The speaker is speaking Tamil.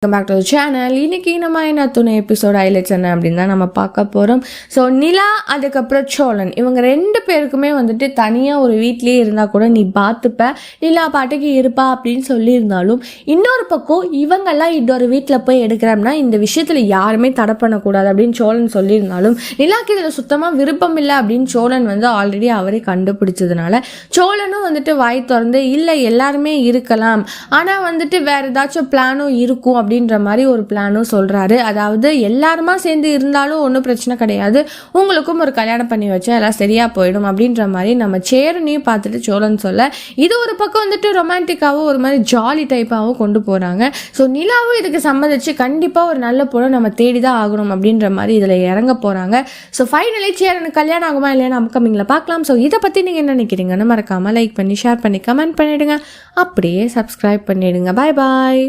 Welcome back to channel. இன்னைக்கு நம்ம என்ன துணை எபிசோட் ஹைலைட்ஸ் என்ன அப்படின்னு தான் நம்ம பார்க்க போகிறோம். ஸோ நிலா அதுக்கப்புறம் சோழன் இவங்க 2 பேருக்குமே வந்துட்டு தனியாக ஒரு வீட்லேயே இருந்தால் கூட நீ பார்த்துப்ப, நிலா பாட்டுக்கு இருப்பா அப்படின்னு சொல்லியிருந்தாலும், இன்னொரு பக்கம் இவங்கெல்லாம் இன்னொரு வீட்டில் போய் எடுக்கிறோம்னா இந்த விஷயத்தில் யாருமே தடை பண்ணக்கூடாது அப்படின்னு சோழன் சொல்லியிருந்தாலும், நிலாக்கு இதில் சுத்தமாக விருப்பம் இல்லை அப்படின்னு சோழன் வந்து ஆல்ரெடி அவரே கண்டுபிடிச்சதுனால சோழனும் வந்துட்டு வாய் திறந்து இல்லை எல்லாருமே இருக்கலாம், ஆனால் வந்துட்டு வேற ஏதாச்சும் பிளானும் இருக்கும் அப்படின்ற மாதிரி ஒரு பிளானும் சொல்றாரு. அதாவது எல்லாருமா சேர்ந்து இருந்தாலும் ஒன்றும் பிரச்சனை கிடையாது, உங்களுக்கும் ஒரு கல்யாணம் பண்ணி வச்சா எல்லாம் சரியா போயிடும் அப்படின்ற மாதிரி நம்ம சேரனையும் பார்த்துட்டு சோழன் சொல்ல, இது ஒரு பக்கம் வந்துட்டு ரொமான்டிக்காவும் ஒரு மாதிரி ஜாலி டைப்பாகவும் கொண்டு போறாங்க. ஸோ நிலாவும் இதுக்கு சம்மதிச்சு கண்டிப்பா ஒரு நல்ல பொண்ணு நம்ம தேடிதான் ஆகணும் அப்படின்ற மாதிரி இதுல இறங்க போறாங்க. ஸோ ஃபைனலி சேரனுக்கு கல்யாணம் ஆகுமா இல்லையா அப்கமிங்ல பார்க்கலாம். ஸோ இதை பத்தி நீங்க என்ன நினைக்கிறீங்கன்னு மறக்காம லைக் பண்ணி ஷேர் பண்ணி கமெண்ட் பண்ணிடுங்க, அப்படியே சப்ஸ்கிரைப் பண்ணிடுங்க. பாய் பாய்.